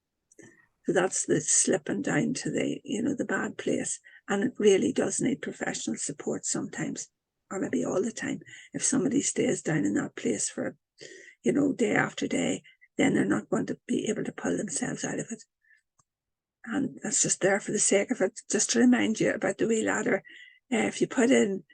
So that's the slipping down to the bad place. And it really does need professional support sometimes, or maybe all the time. If somebody stays down in that place for, day after day, then they're not going to be able to pull themselves out of it. And that's just there for the sake of it, just to remind you about the wee ladder. If you put in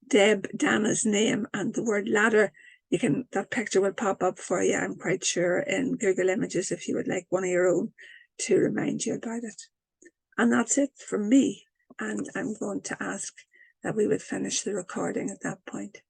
Dana's name and the word ladder, that picture will pop up for you, I'm quite sure, in Google Images, if you would like one of your own to remind you about it. And that's it from me. And I'm going to ask that we would finish the recording at that point.